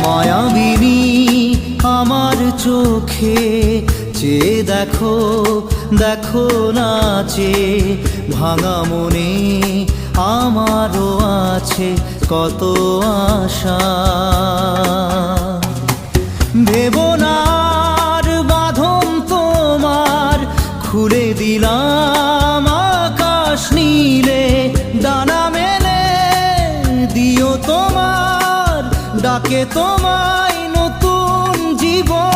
মায়াবিনী আমার চোখে চেয়ে দেখো, দেখো নাচে ভাঙা মনে আমারও আছে কত আশা। ভেবনার বাঁধন তোমার খুলে দিলাম আকাশ নীলে, ডানা মেলে দিও তোমার ডাকে তোমায় নতুন জীবন।